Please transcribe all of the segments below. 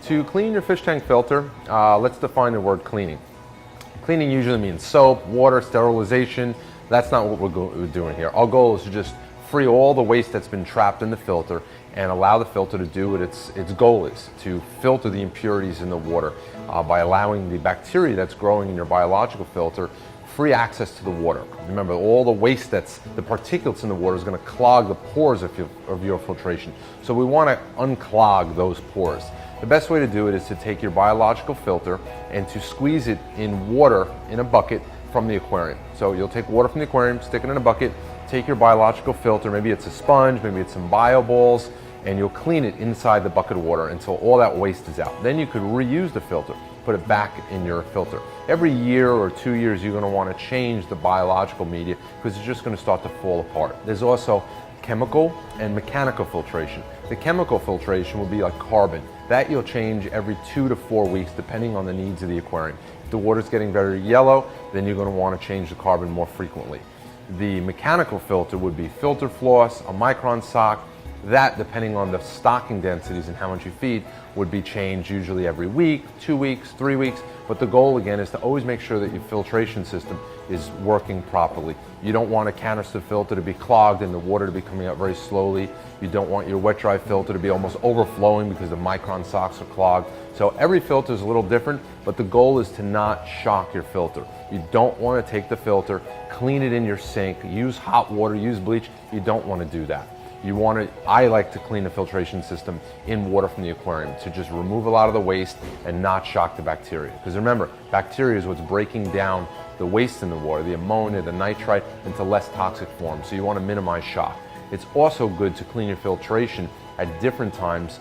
To clean your fish tank filter, let's define the word cleaning. Cleaning usually means soap, water, sterilization. That's not what we're doing here. Our goal is to just free all the waste that's been trapped in the filter and allow the filter to do what its goal is, to filter the impurities in the water by allowing the bacteria that's growing in your biological filter free access to the water. Remember, all the waste the particulates in the water is going to clog the pores of your filtration. So we want to unclog those pores. The best way to do it is to take your biological filter and to squeeze it in water in a bucket from the aquarium. So you'll take water from the aquarium, stick it in a bucket, take your biological filter, maybe it's a sponge, maybe it's some bio balls, and you'll clean it inside the bucket of water until all that waste is out. Then you could reuse the filter, put it back in your filter. Every year or 2 years, you're going to want to change the biological media because it's just going to start to fall apart. There's also chemical and mechanical filtration. The chemical filtration will be like carbon. That you'll change every 2 to 4 weeks depending on the needs of the aquarium. If the water's getting very yellow, then you're going to want to change the carbon more frequently. The mechanical filter would be filter floss, a micron sock. That, depending on the stocking densities and how much you feed, would be changed usually every week, 2 weeks, 3 weeks. But the goal again is to always make sure that your filtration system is working properly. You don't want a canister filter to be clogged and the water to be coming out very slowly. You don't want your wet dry filter to be almost overflowing because the micron socks are clogged. So every filter is a little different, but the goal is to not shock your filter. You don't want to take the filter, clean it in your sink, use hot water, use bleach. You don't want to do that. I like to clean the filtration system in water from the aquarium to just remove a lot of the waste and not shock the bacteria. Because remember, bacteria is what's breaking down the waste in the water, the ammonia, the nitrite, into less toxic forms. So you want to minimize shock. It's also good to clean your filtration at different times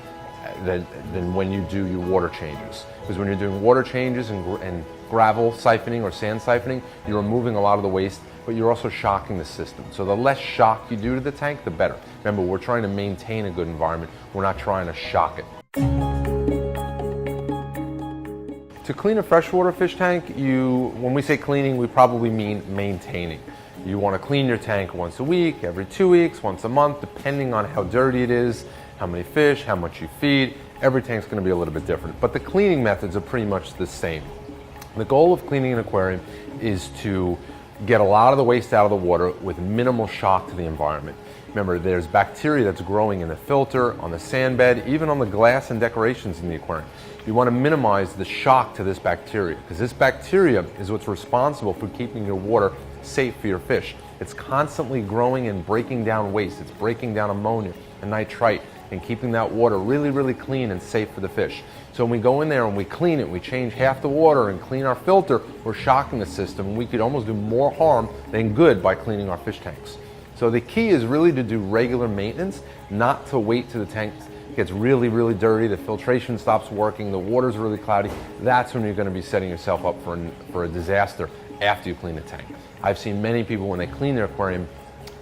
than when you do your water changes. Because when you're doing water changes and gravel siphoning or sand siphoning, you're removing a lot of the waste, but you're also shocking the system. So the less shock you do to the tank, the better. Remember, we're trying to maintain a good environment. We're not trying to shock it. To clean a freshwater fish tank, when we say cleaning, we probably mean maintaining. You want to clean your tank once a week, every 2 weeks, once a month, depending on how dirty it is, how many fish, how much you feed. Every tank's going to be a little bit different, but the cleaning methods are pretty much the same. The goal of cleaning an aquarium is to get a lot of the waste out of the water with minimal shock to the environment. Remember, there's bacteria that's growing in the filter, on the sand bed, even on the glass and decorations in the aquarium. You want to minimize the shock to this bacteria because this bacteria is what's responsible for keeping your water safe for your fish. It's constantly growing and breaking down waste. It's breaking down ammonia and nitrite and keeping that water really, really clean and safe for the fish. So when we go in there and we clean it, we change half the water and clean our filter, we're shocking the system. We could almost do more harm than good by cleaning our fish tanks. So the key is really to do regular maintenance, not to wait till the tank gets really, really dirty, the filtration stops working, the water's really cloudy. That's when you're going to be setting yourself up for a disaster after you clean the tank. I've seen many people when they clean their aquarium,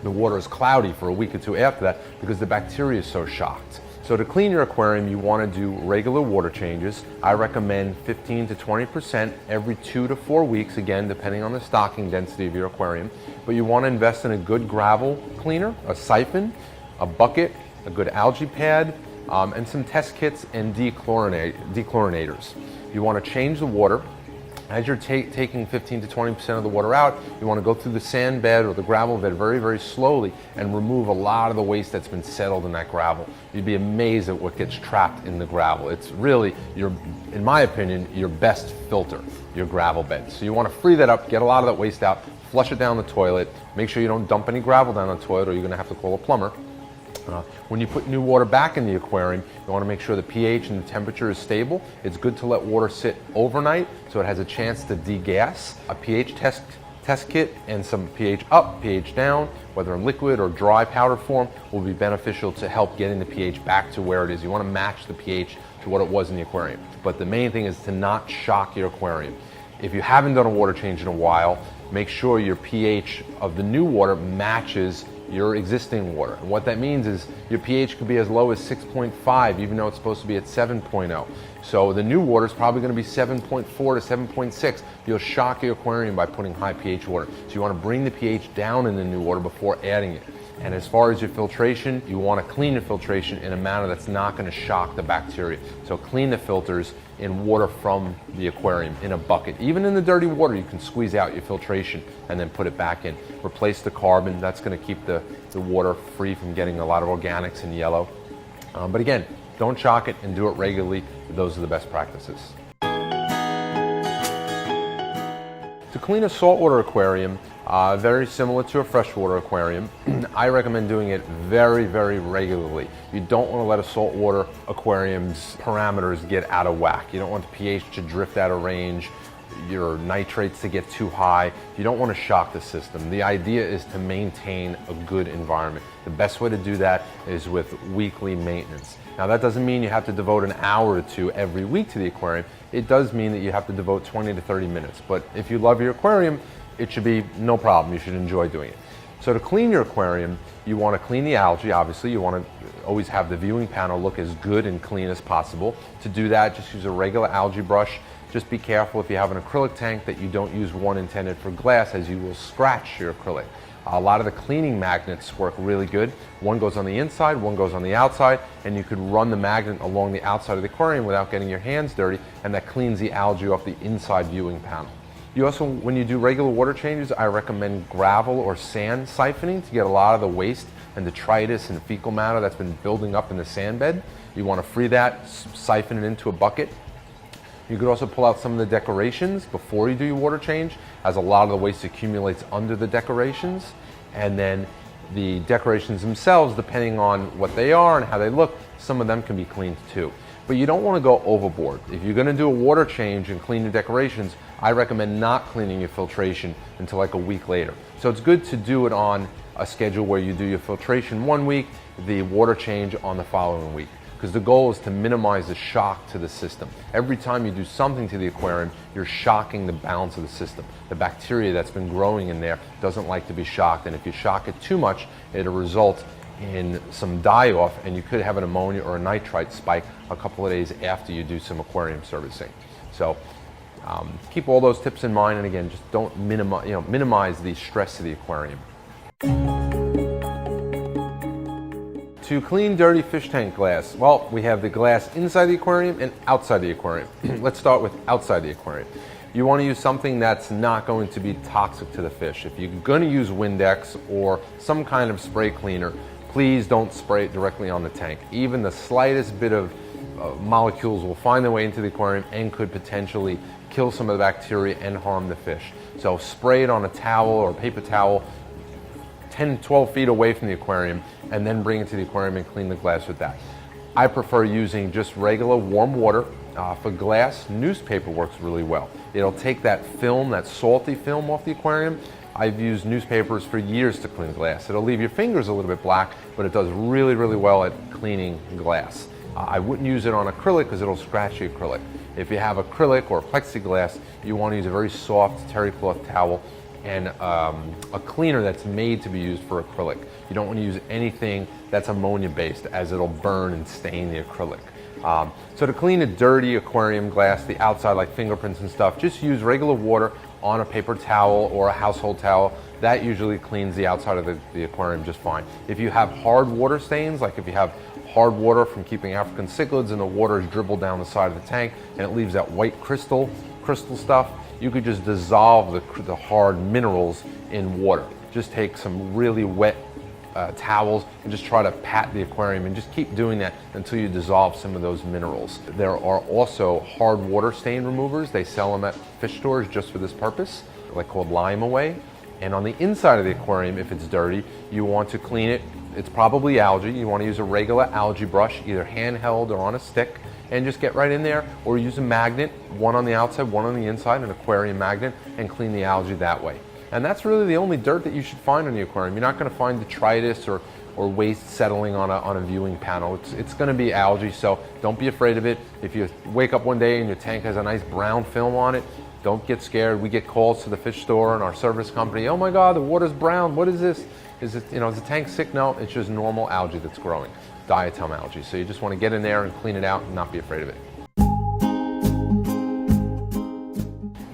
the water is cloudy for a week or two after that because the bacteria is so shocked. So to clean your aquarium, you want to do regular water changes. I recommend 15 to 20% every 2 to 4 weeks, again, depending on the stocking density of your aquarium. But you want to invest in a good gravel cleaner, a siphon, a bucket, a good algae pad, and some test kits and dechlorinators. You want to change the water. As you're taking 15 to 20% of the water out, you want to go through the sand bed or the gravel bed very, very slowly and remove a lot of the waste that's been settled in that gravel. You'd be amazed at what gets trapped in the gravel. It's really, in my opinion, your best filter, your gravel bed. So you want to free that up, get a lot of that waste out, flush it down the toilet, make sure you don't dump any gravel down the toilet or you're going to have to call a plumber. When you put new water back in the aquarium, you want to make sure the pH and the temperature is stable. It's good to let water sit overnight so it has a chance to degas. A pH test kit and some pH up, pH down, whether in liquid or dry powder form, will be beneficial to help getting the pH back to where it is. You want to match the pH to what it was in the aquarium. But the main thing is to not shock your aquarium. If you haven't done a water change in a while, make sure your pH of the new water matches your existing water. And what that means is your pH could be as low as 6.5, even though it's supposed to be at 7.0. So the new water is probably going to be 7.4 to 7.6. You'll shock your aquarium by putting high pH water. So you want to bring the pH down in the new water before adding it. And as far as your filtration, you want to clean your filtration in a manner that's not going to shock the bacteria. So clean the filters in water from the aquarium in a bucket. Even in the dirty water, you can squeeze out your filtration and then put it back in. Replace the carbon. That's going to keep the water free from getting a lot of organics and yellow. But again, don't shock it and do it regularly. Those are the best practices. To clean a saltwater aquarium, very similar to a freshwater aquarium, I recommend doing it very, very regularly. You don't want to let a saltwater aquarium's parameters get out of whack. You don't want the pH to drift out of range, your nitrates to get too high. You don't want to shock the system. The idea is to maintain a good environment. The best way to do that is with weekly maintenance. Now that doesn't mean you have to devote an hour or two every week to the aquarium. It does mean that you have to devote 20 to 30 minutes. But if you love your aquarium, it should be no problem. You should enjoy doing it. So to clean your aquarium, you want to clean the algae, obviously. You want to always have the viewing panel look as good and clean as possible. To do that, just use a regular algae brush. Just be careful if you have an acrylic tank that you don't use one intended for glass, as you will scratch your acrylic. A lot of the cleaning magnets work really good. One goes on the inside, one goes on the outside, and you could run the magnet along the outside of the aquarium without getting your hands dirty, and that cleans the algae off the inside viewing panel. You also, when you do regular water changes, I recommend gravel or sand siphoning to get a lot of the waste and detritus and fecal matter that's been building up in the sand bed. You want to free that, siphon it into a bucket. You could also pull out some of the decorations before you do your water change, as a lot of the waste accumulates under the decorations. And then the decorations themselves, depending on what they are and how they look, some of them can be cleaned too. But you don't want to go overboard. If you're going to do a water change and clean your decorations, I recommend not cleaning your filtration until like a week later. So it's good to do it on a schedule where you do your filtration one week, the water change on the following week. Because the goal is to minimize the shock to the system. Every time you do something to the aquarium, you're shocking the balance of the system. The bacteria that's been growing in there doesn't like to be shocked, and if you shock it too much, it'll result in some die-off, and you could have an ammonia or a nitrite spike a couple of days after you do some aquarium servicing. So keep all those tips in mind, and again, just don't minimize the stress to the aquarium. To clean dirty fish tank glass, well, we have the glass inside the aquarium and outside the aquarium. Let's start with outside the aquarium. You want to use something that's not going to be toxic to the fish. If you're going to use Windex or some kind of spray cleaner, please don't spray it directly on the tank. Even the slightest bit of molecules will find their way into the aquarium and could potentially kill some of the bacteria and harm the fish. So spray it on a towel or a paper towel 10, 12 feet away from the aquarium, and then bring it to the aquarium and clean the glass with that. I prefer using just regular warm water. For glass, newspaper works really well. It'll take that film, that salty film off the aquarium. I've used newspapers for years to clean glass. It'll leave your fingers a little bit black, but it does really, really well at cleaning glass. I wouldn't use it on acrylic because it'll scratch the acrylic. If you have acrylic or plexiglass, you want to use a very soft terry cloth towel and a cleaner that's made to be used for acrylic. You don't want to use anything that's ammonia based, as it'll burn and stain the acrylic. So to clean a dirty aquarium glass, the outside like fingerprints and stuff, just use regular water on a paper towel or a household towel. That usually cleans the outside of the aquarium just fine. If you have hard water stains, like if you have hard water from keeping African cichlids and the water is dribbled down the side of the tank and it leaves that white crystal stuff, you could just dissolve the hard minerals in water. Just take some really wet towels and just try to pat the aquarium and just keep doing that until you dissolve some of those minerals. There are also hard water stain removers. They sell them at fish stores just for this purpose, like called Lime Away. And on the inside of the aquarium, if it's dirty, you want to clean it. It's probably algae. You want to use a regular algae brush, either handheld or on a stick, and just get right in there, or use a magnet, one on the outside, one on the inside, an aquarium magnet, and clean the algae that way. And that's really the only dirt that you should find in the aquarium. You're not going to find detritus or waste settling on a viewing panel. It's going to be algae, so don't be afraid of it. If you wake up one day and your tank has a nice brown film on it, don't get scared. We get calls to the fish store and our service company, oh my God, the water's brown, what is this? Is the tank sick? No, it's just normal algae that's growing, diatom algae. So you just want to get in there and clean it out and not be afraid of it.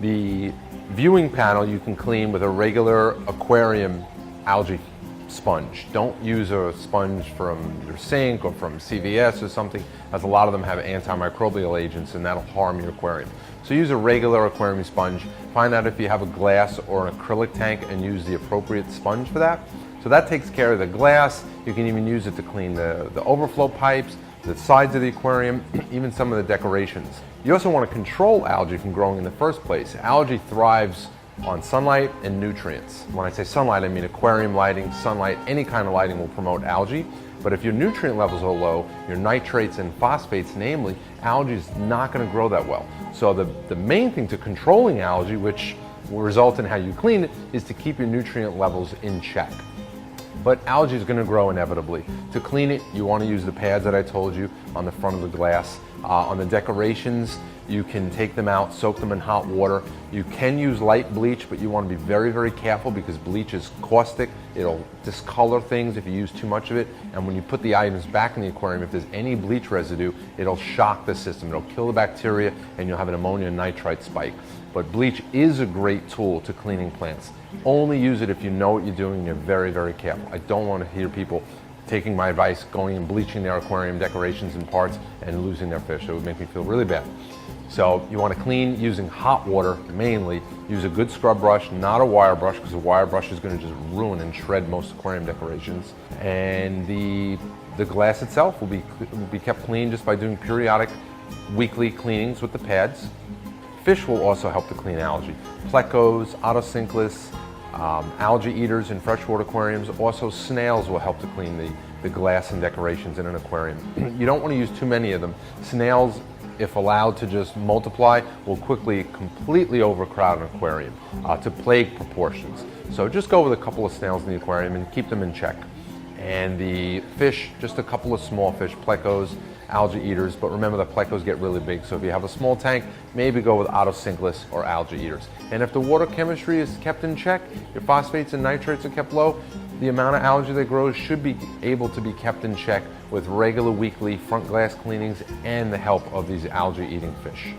The viewing panel you can clean with a regular aquarium algae sponge. Don't use a sponge from your sink or from CVS or something, as a lot of them have antimicrobial agents and that'll harm your aquarium. So use a regular aquarium sponge. Find out if you have a glass or an acrylic tank and use the appropriate sponge for that. So that takes care of the glass. You can even use it to clean the overflow pipes, the sides of the aquarium, even some of the decorations. You also want to control algae from growing in the first place. Algae thrives on sunlight and nutrients. When I say sunlight, I mean aquarium lighting, sunlight, any kind of lighting will promote algae. But if your nutrient levels are low, your nitrates and phosphates namely, algae is not going to grow that well. So the main thing to controlling algae, which will result in how you clean it, is to keep your nutrient levels in check. But algae is going to grow inevitably. To clean it, you want to use the pads that I told you on the front of the glass. On the decorations, you can take them out, soak them in hot water. You can use light bleach, but you want to be very, very careful because bleach is caustic. It'll discolor things if you use too much of it. And when you put the items back in the aquarium, if there's any bleach residue, it'll shock the system. It'll kill the bacteria and you'll have an ammonia nitrite spike. But bleach is a great tool to cleaning plants. Only use it if you know what you're doing and you're very, very careful. I don't want to hear people taking my advice, going and bleaching their aquarium decorations and parts and losing their fish. It would make me feel really bad. So you want to clean using hot water mainly. Use a good scrub brush, not a wire brush, because a wire brush is going to just ruin and shred most aquarium decorations. And the glass itself will be kept clean just by doing periodic weekly cleanings with the pads. Fish will also help to clean algae. Plecos, autocinclus, algae eaters in freshwater aquariums. Also snails will help to clean the glass and decorations in an aquarium. You don't want to use too many of them. Snails, if allowed to just multiply, will quickly completely overcrowd an aquarium to plague proportions. So just go with a couple of snails in the aquarium and keep them in check. And the fish, just a couple of small fish, plecos, algae eaters, but remember that plecos get really big, so if you have a small tank, maybe go with autocinclus or algae eaters. And if the water chemistry is kept in check, your phosphates and nitrates are kept low, the amount of algae that grows should be able to be kept in check with regular weekly front glass cleanings and the help of these algae eating fish.